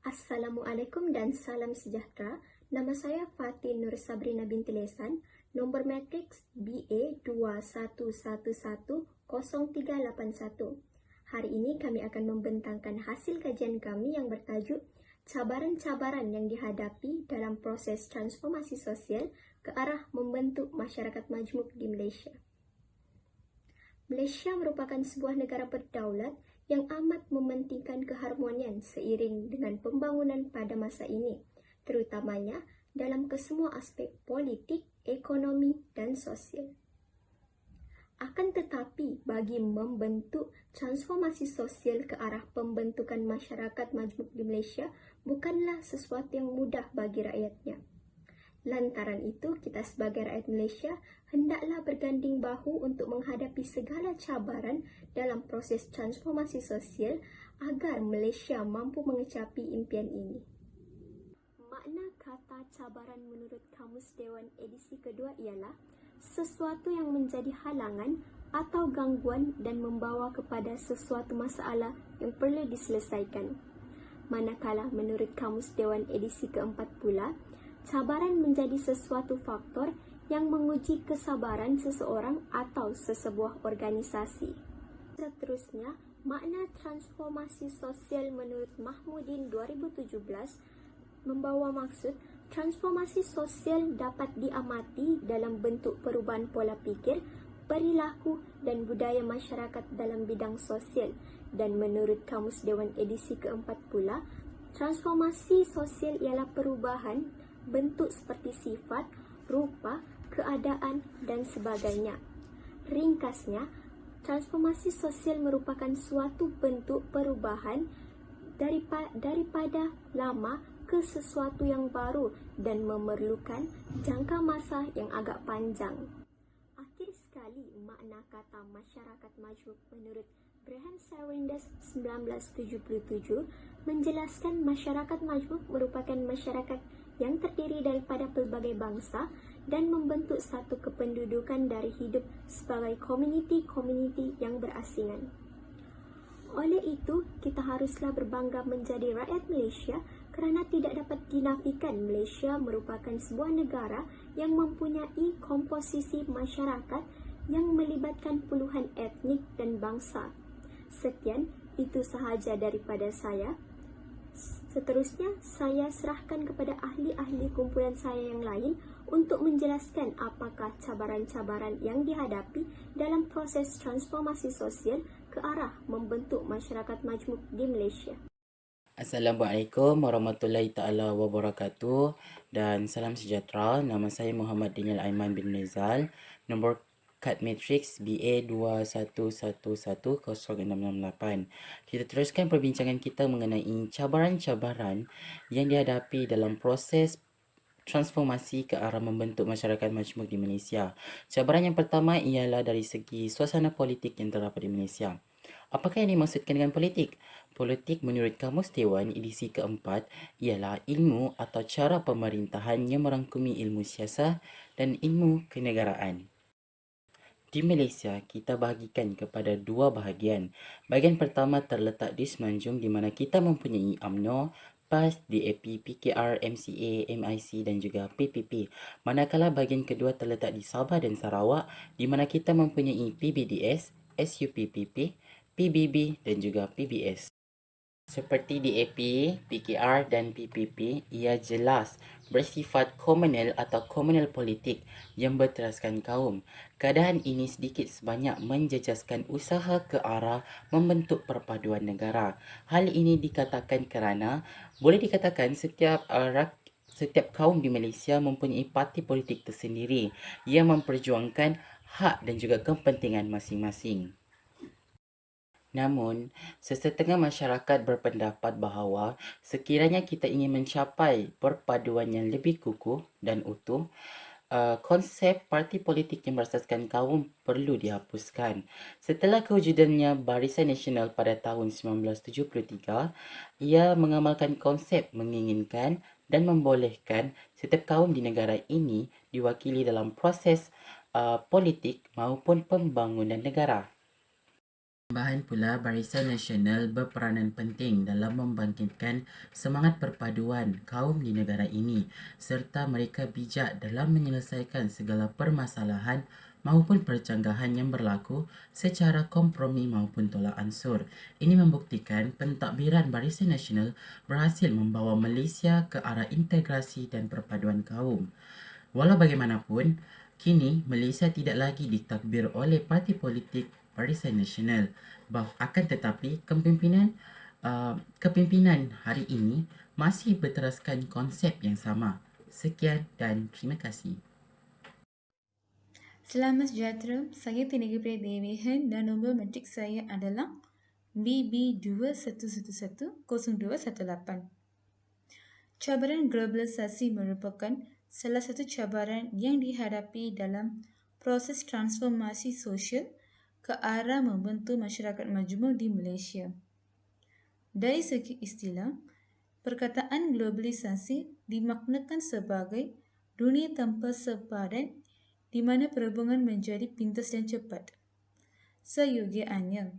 Assalamualaikum dan salam sejahtera. Nama saya Fatin Nur Sabrina binti Lesan, nombor matriks BA21110381. Hari ini kami akan membentangkan hasil kajian kami yang bertajuk Cabaran-cabaran yang dihadapi dalam proses transformasi sosial ke arah membentuk masyarakat majmuk di Malaysia. Malaysia merupakan sebuah negara berdaulat yang amat mementingkan keharmonian seiring dengan pembangunan pada masa ini, terutamanya dalam kesemua aspek politik, ekonomi, dan sosial. Akan tetapi, bagi membentuk transformasi sosial ke arah pembentukan masyarakat majmuk di Malaysia bukanlah sesuatu yang mudah bagi rakyatnya. Lantaran itu, kita sebagai rakyat Malaysia hendaklah berganding bahu untuk menghadapi segala cabaran dalam proses transformasi sosial agar Malaysia mampu mengecapi impian ini. Makna kata cabaran menurut Kamus Dewan edisi kedua ialah sesuatu yang menjadi halangan atau gangguan dan membawa kepada sesuatu masalah yang perlu diselesaikan. Manakala menurut Kamus Dewan edisi keempat pula, cabaran menjadi sesuatu faktor yang menguji kesabaran seseorang atau sesebuah organisasi. Seterusnya, makna transformasi sosial menurut Mahmudin 2017 membawa maksud transformasi sosial dapat diamati dalam bentuk perubahan pola pikir, perilaku dan budaya masyarakat dalam bidang sosial. Dan menurut Kamus Dewan edisi keempat pula, transformasi sosial ialah perubahan bentuk seperti sifat, rupa, keadaan, dan sebagainya. Ringkasnya, transformasi sosial merupakan suatu bentuk perubahan daripada lama ke sesuatu yang baru dan memerlukan jangka masa yang agak panjang. Akhir sekali, makna kata masyarakat majmuk menurut Braham Sarindas 1977 menjelaskan masyarakat majmuk merupakan masyarakat yang terdiri daripada pelbagai bangsa dan membentuk satu kependudukan dari hidup sebagai komuniti-komuniti yang berasingan. Oleh itu, kita haruslah berbangga menjadi rakyat Malaysia kerana tidak dapat dinafikan Malaysia merupakan sebuah negara yang mempunyai komposisi masyarakat yang melibatkan puluhan etnik dan bangsa. Sekian, itu sahaja daripada saya. Seterusnya, saya serahkan kepada ahli-ahli kumpulan saya yang lain untuk menjelaskan apakah cabaran-cabaran yang dihadapi dalam proses transformasi sosial ke arah membentuk masyarakat majmuk di Malaysia. Assalamualaikum warahmatullahi taala wabarakatuh dan salam sejahtera. Nama saya Muhammad Daniel Aiman bin Nizal, nombor kad matriks BA21110668. Kita teruskan perbincangan kita mengenai cabaran-cabaran yang dihadapi dalam proses transformasi ke arah membentuk masyarakat majmuk di Malaysia. Cabaran yang pertama ialah dari segi suasana politik yang terdapat di Malaysia. Apakah yang dimaksudkan dengan politik? Politik menurut Kamus Dewan edisi keempat ialah ilmu atau cara pemerintahan yang merangkumi ilmu siasat dan ilmu kenegaraan. Di Malaysia, kita bahagikan kepada dua bahagian. Bahagian pertama terletak di Semenanjung di mana kita mempunyai UMNO, PAS, DAP, PKR, MCA, MIC dan juga PPP. Manakala bahagian kedua terletak di Sabah dan Sarawak di mana kita mempunyai PBDS, SUPPP, PBB dan juga PBS. Seperti DAP, PKR dan PPP, ia jelas bersifat komunal atau komunal politik yang berteraskan kaum. Keadaan ini sedikit sebanyak menjejaskan usaha ke arah membentuk perpaduan negara. Hal ini dikatakan kerana boleh dikatakan setiap kaum di Malaysia mempunyai parti politik tersendiri yang memperjuangkan hak dan juga kepentingan masing-masing. Namun, sesetengah masyarakat berpendapat bahawa sekiranya kita ingin mencapai perpaduan yang lebih kukuh dan utuh, konsep parti politik yang berasaskan kaum perlu dihapuskan. Setelah kewujudannya Barisan Nasional pada tahun 1973, ia mengamalkan konsep menginginkan dan membolehkan setiap kaum di negara ini diwakili dalam proses politik maupun pembangunan negara. Tambahan pula, Barisan Nasional berperanan penting dalam membangkitkan semangat perpaduan kaum di negara ini serta mereka bijak dalam menyelesaikan segala permasalahan maupun percanggahan yang berlaku secara kompromi maupun tolak ansur. Ini membuktikan pentadbiran Barisan Nasional berhasil membawa Malaysia ke arah integrasi dan perpaduan kaum. Walau bagaimanapun, kini Malaysia tidak lagi ditakbir oleh parti politik Barisan Nasional. Akan tetapi kepimpinan hari ini masih berteraskan konsep yang sama. Sekian dan terima kasih. Selamat sejahtera, saya Tenaga Pria Dewihan dan nombor matrik saya adalah BB21110218. Cabaran globalisasi merupakan salah satu cabaran yang dihadapi dalam proses transformasi sosial ke arah membentuk masyarakat majmuk di Malaysia. Dari segi istilah, perkataan globalisasi dimaknakan sebagai dunia tanpa sepadan di mana perhubungan menjadi pintas dan cepat. Seyogianya,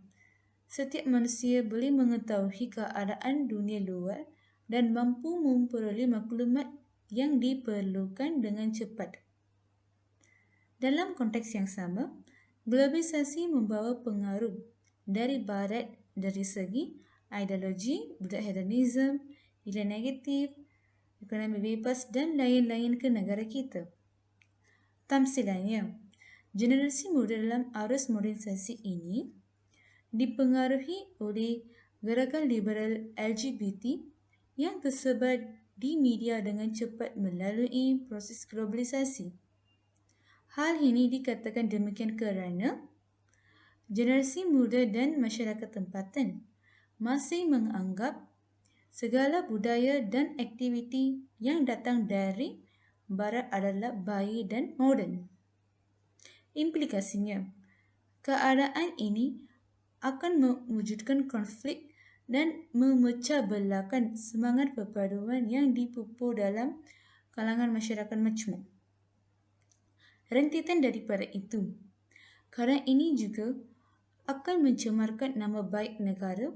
setiap manusia boleh mengetahui keadaan dunia luar dan mampu memperoleh maklumat yang diperlukan dengan cepat. Dalam konteks yang sama, globalisasi membawa pengaruh dari barat dari segi ideologi, budaya hedonisme, nilai negatif, ekonomi bebas dan lain-lain ke negara kita. Tamsilannya, generasi muda dalam arus modernisasi ini dipengaruhi oleh gerakan liberal LGBT yang tersebar di media dengan cepat melalui proses globalisasi. Hal ini dikatakan demikian kerana generasi muda dan masyarakat tempatan masih menganggap segala budaya dan aktiviti yang datang dari barat adalah baik dan moden. Implikasinya, keadaan ini akan mewujudkan konflik dan memecah belahkan semangat perpaduan yang dipupur dalam kalangan masyarakat majmuk. Rentetan daripada itu, kerana ini juga akan mencemarkan nama baik negara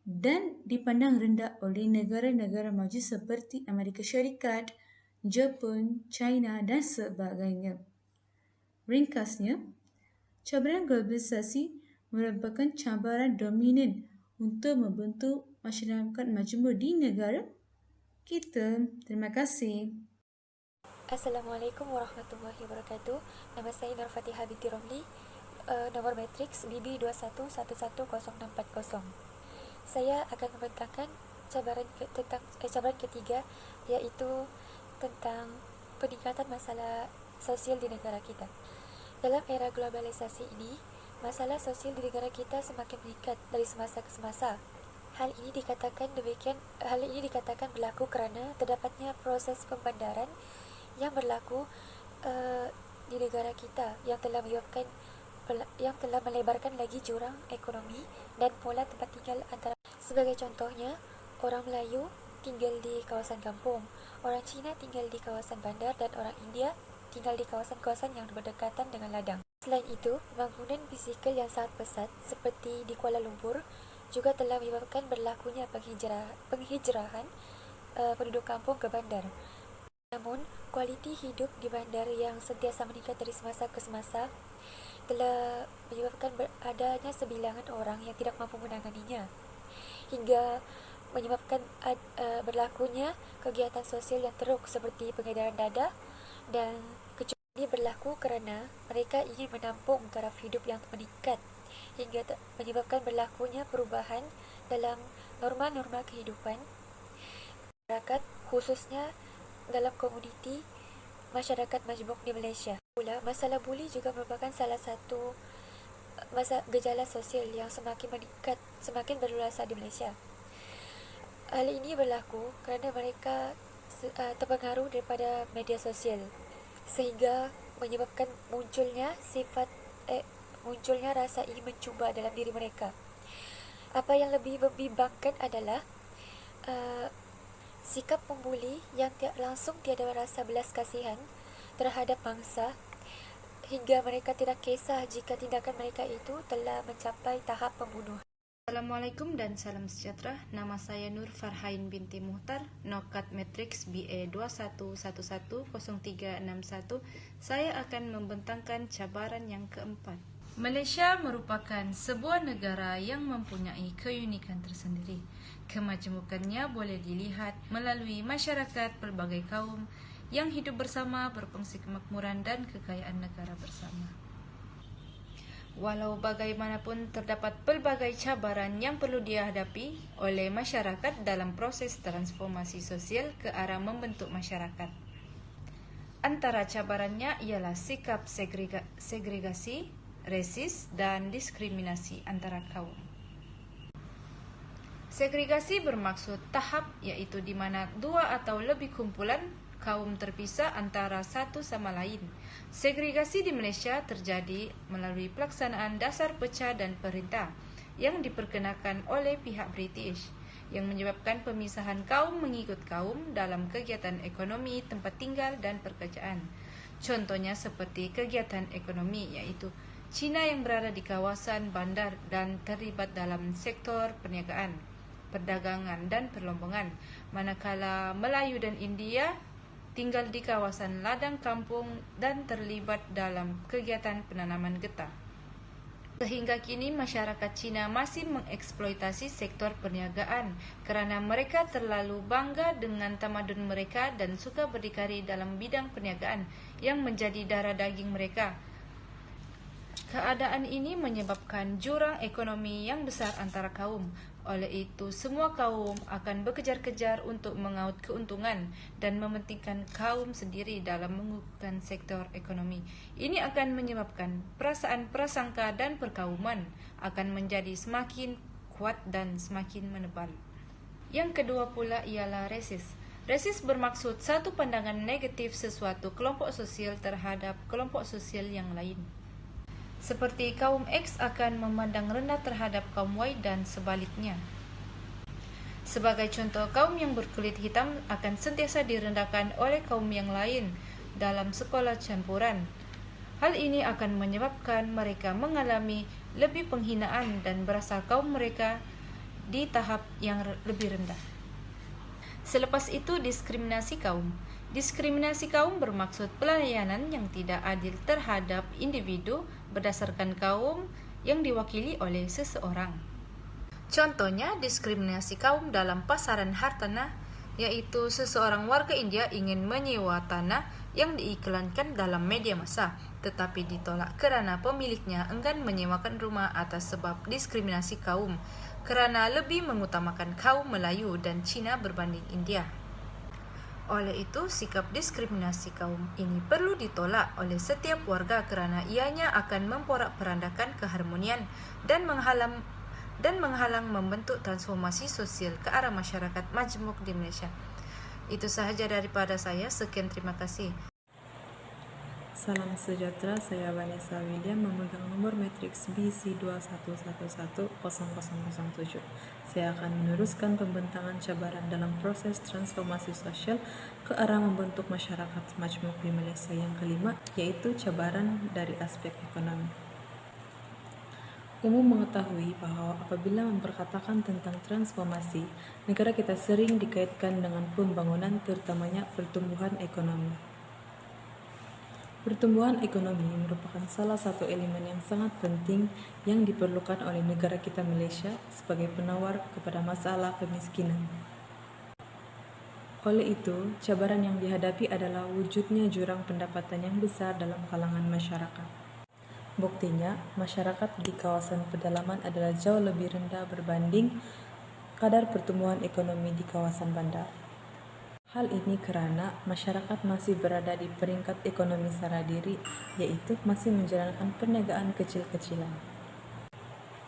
dan dipandang rendah oleh negara-negara maju seperti Amerika Syarikat, Jepun, China dan sebagainya. Ringkasnya, cabaran globalisasi merupakan cabaran dominan untuk membentuk masyarakat majmuk di negara kita. Terima kasih. Assalamualaikum warahmatullahi wabarakatuh. Nama saya Nur Fatihah binti Romli, nomor matriks BB21110640. Saya akan membentangkan cabaran ketiga, iaitu tentang peningkatan masalah sosial di negara kita. Dalam era globalisasi ini, masalah sosial di negara kita semakin meningkat dari semasa ke semasa. Hal ini dikatakan berlaku kerana terdapatnya proses pembandaran yang berlaku di negara kita yang telah melebarkan lagi jurang ekonomi dan pola tempat tinggal antara. Sebagai contohnya, orang Melayu tinggal di kawasan kampung, orang Cina tinggal di kawasan bandar dan orang India tinggal di kawasan-kawasan yang berdekatan dengan ladang. Selain itu, pembangunan fizikal yang sangat pesat seperti di Kuala Lumpur juga telah menyebabkan berlakunya penghijrahan penduduk kampung ke bandar. Namun, kualiti hidup di bandar yang sentiasa meningkat dari semasa ke semasa telah menyebabkan adanya sebilangan orang yang tidak mampu menanganinya, hingga menyebabkan berlakunya kegiatan sosial yang teruk seperti pengedaran dadah dan kecuali. Ini berlaku kerana mereka ingin menampung taraf hidup yang meningkat hingga menyebabkan berlakunya perubahan dalam norma-norma kehidupan masyarakat, khususnya dalam komuniti masyarakat majmuk di Malaysia. Pula, masalah buli juga merupakan salah satu gejala sosial yang semakin meningkat, semakin berluasan di Malaysia. Hal ini berlaku kerana mereka terpengaruh daripada media sosial, sehingga menyebabkan munculnya rasa ingin mencuba dalam diri mereka. Apa yang lebih membimbangkan adalah sikap pembuli yang langsung tiada rasa belas kasihan terhadap mangsa hingga mereka tidak kisah jika tindakan mereka itu telah mencapai tahap pembunuhan. Assalamualaikum dan salam sejahtera. Nama saya Nur Farhain binti Muhtar, Nokat Matrix BA 21110361. Saya akan membentangkan cabaran yang keempat. Malaysia merupakan sebuah negara yang mempunyai keunikan tersendiri. Kemajemukannya boleh dilihat melalui masyarakat pelbagai kaum yang hidup bersama, berkongsi kemakmuran dan kekayaan negara bersama. Walau bagaimanapun terdapat pelbagai cabaran yang perlu dihadapi oleh masyarakat dalam proses transformasi sosial ke arah membentuk masyarakat. Antara cabarannya ialah sikap segregasi, resis dan diskriminasi antara kaum. Segregasi bermaksud tahap iaitu di mana dua atau lebih kumpulan kaum terpisah antara satu sama lain. Segregasi di Malaysia terjadi melalui pelaksanaan dasar pecah dan perintah yang diperkenakan oleh pihak British yang menyebabkan pemisahan kaum mengikut kaum dalam kegiatan ekonomi, tempat tinggal dan pekerjaan. Contohnya seperti kegiatan ekonomi iaitu Cina yang berada di kawasan bandar dan terlibat dalam sektor perniagaan, perdagangan dan perlombongan, manakala Melayu dan India tinggal di kawasan ladang kampung dan terlibat dalam kegiatan penanaman getah. Sehingga kini masyarakat Cina masih mengeksploitasi sektor perniagaan kerana mereka terlalu bangga dengan tamadun mereka dan suka berdikari dalam bidang perniagaan yang menjadi darah daging mereka. Keadaan ini menyebabkan jurang ekonomi yang besar antara kaum. Oleh itu, semua kaum akan berkejar-kejar untuk mengaut keuntungan dan mementingkan kaum sendiri dalam mengukuhkan sektor ekonomi. Ini akan menyebabkan perasaan prasangka dan perkauman akan menjadi semakin kuat dan semakin menebal. Yang kedua pula ialah resis. Resis bermaksud satu pandangan negatif sesuatu kelompok sosial terhadap kelompok sosial yang lain. Seperti kaum X akan memandang rendah terhadap kaum Y dan sebaliknya. Sebagai contoh, kaum yang berkulit hitam akan sentiasa direndahkan oleh kaum yang lain dalam sekolah campuran. Hal ini akan menyebabkan mereka mengalami lebih penghinaan dan berasa kaum mereka di tahap yang lebih rendah. Selepas itu, diskriminasi kaum. Diskriminasi kaum bermaksud pelayanan yang tidak adil terhadap individu berdasarkan kaum yang diwakili oleh seseorang. Contohnya, diskriminasi kaum dalam pasaran hartanah, yaitu seseorang warga India ingin menyewa tanah yang diiklankan dalam media massa, tetapi ditolak kerana pemiliknya enggan menyewakan rumah atas sebab diskriminasi kaum, kerana lebih mengutamakan kaum Melayu dan Cina berbanding India. Oleh itu, sikap diskriminasi kaum ini perlu ditolak oleh setiap warga kerana ianya akan memporak-perandakan keharmonian dan menghalang membentuk transformasi sosial ke arah masyarakat majmuk di Malaysia. Itu sahaja daripada saya. Sekian, terima kasih. Salam sejahtera, saya Vanessa William memegang nomor matriks BC21110007. Saya akan meneruskan pembentangan cabaran dalam proses transformasi sosial ke arah membentuk masyarakat majmuk di Malaysia yang kelima, yaitu cabaran dari aspek ekonomi. Umum mengetahui bahawa apabila memperkatakan tentang transformasi, negara kita sering dikaitkan dengan pembangunan, terutamanya pertumbuhan ekonomi. Pertumbuhan ekonomi merupakan salah satu elemen yang sangat penting yang diperlukan oleh negara kita Malaysia sebagai penawar kepada masalah kemiskinan. Oleh itu, cabaran yang dihadapi adalah wujudnya jurang pendapatan yang besar dalam kalangan masyarakat. Buktinya, masyarakat di kawasan pedalaman adalah jauh lebih rendah berbanding kadar pertumbuhan ekonomi di kawasan bandar. Hal ini kerana masyarakat masih berada di peringkat ekonomi sara diri, iaitu masih menjalankan perniagaan kecil-kecilan.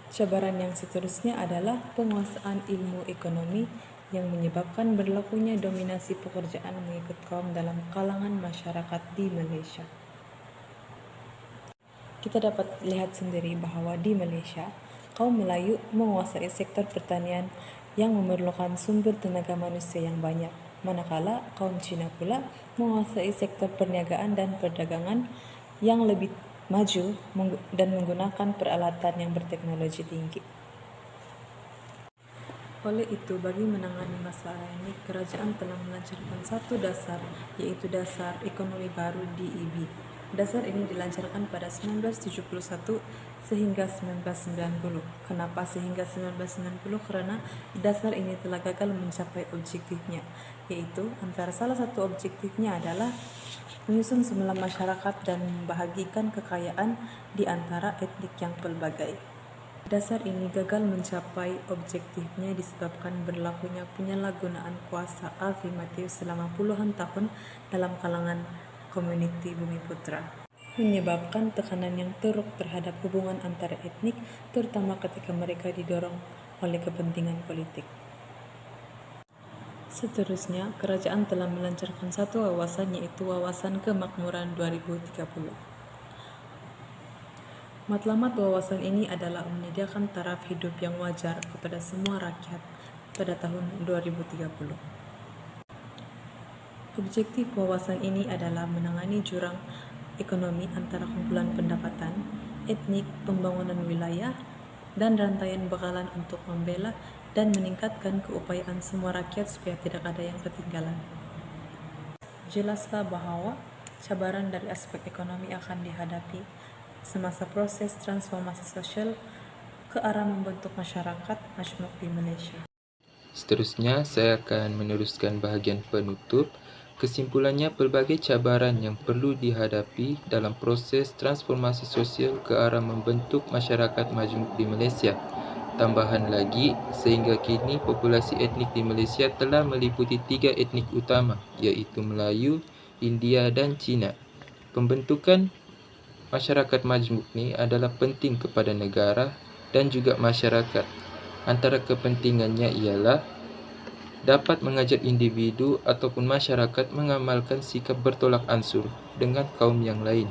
Cabaran yang seterusnya adalah penguasaan ilmu ekonomi yang menyebabkan berlakunya dominasi pekerjaan mengikut kaum dalam kalangan masyarakat di Malaysia. Kita dapat lihat sendiri bahawa di Malaysia, kaum Melayu menguasai sektor pertanian yang memerlukan sumber tenaga manusia yang banyak, manakala kaum Cina pula menguasai sektor perniagaan dan perdagangan yang lebih maju dan menggunakan peralatan yang berteknologi tinggi. Oleh itu, bagi menangani masalah ini, kerajaan telah melancarkan satu dasar, yaitu Dasar Ekonomi Baru DEB. Dasar ini dilancarkan pada 1971 sehingga 1990. Kenapa sehingga 1990? Karena dasar ini telah gagal mencapai objektifnya, yaitu salah satu objektifnya adalah menyusun semula masyarakat dan membahagikan kekayaan di antara etnik yang pelbagai. Dasar ini gagal mencapai objektifnya disebabkan berlakunya penyalahgunaan kuasa afirmatif selama puluhan tahun dalam kalangan komuniti Bumiputra, menyebabkan tekanan yang teruk terhadap hubungan antara etnik, terutama ketika mereka didorong oleh kepentingan politik. Seterusnya, kerajaan telah melancarkan satu wawasan, yaitu Wawasan Kemakmuran 2030. Matlamat wawasan ini adalah menyediakan taraf hidup yang wajar kepada semua rakyat pada tahun 2030. Objektif wawasan ini adalah menangani jurang ekonomi antara kumpulan pendapatan, etnik, pembangunan wilayah, dan rantaian bekalan untuk membela dan meningkatkan keupayaan semua rakyat supaya tidak ada yang ketinggalan. Jelaslah bahwa cabaran dari aspek ekonomi akan dihadapi semasa proses transformasi sosial ke arah membentuk masyarakat majmuk di Malaysia. Seterusnya, saya akan meneruskan bahagian penutup. Kesimpulannya, pelbagai cabaran yang perlu dihadapi dalam proses transformasi sosial ke arah membentuk masyarakat majmuk di Malaysia. Tambahan lagi, sehingga kini populasi etnik di Malaysia telah meliputi 3 etnik utama, iaitu Melayu, India dan Cina. Pembentukan masyarakat majmuk ni adalah penting kepada negara dan juga masyarakat. Antara kepentingannya ialah dapat mengajak individu ataupun masyarakat mengamalkan sikap bertolak ansur dengan kaum yang lain.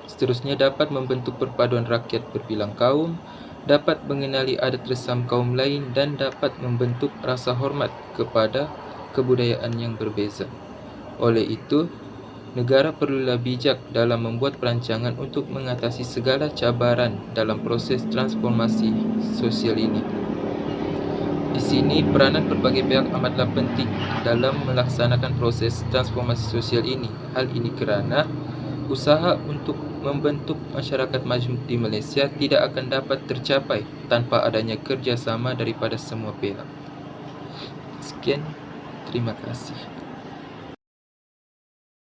Seterusnya, dapat membentuk perpaduan rakyat berbilang kaum, dapat mengenali adat resam kaum lain dan dapat membentuk rasa hormat kepada kebudayaan yang berbeza. Oleh itu, negara perlulah bijak dalam membuat perancangan untuk mengatasi segala cabaran dalam proses transformasi sosial ini. Di sini, peranan berbagai pihak amatlah penting dalam melaksanakan proses transformasi sosial ini. Hal ini kerana usaha untuk membentuk masyarakat majmuk di Malaysia tidak akan dapat tercapai tanpa adanya kerjasama daripada semua pihak. Sekian, terima kasih.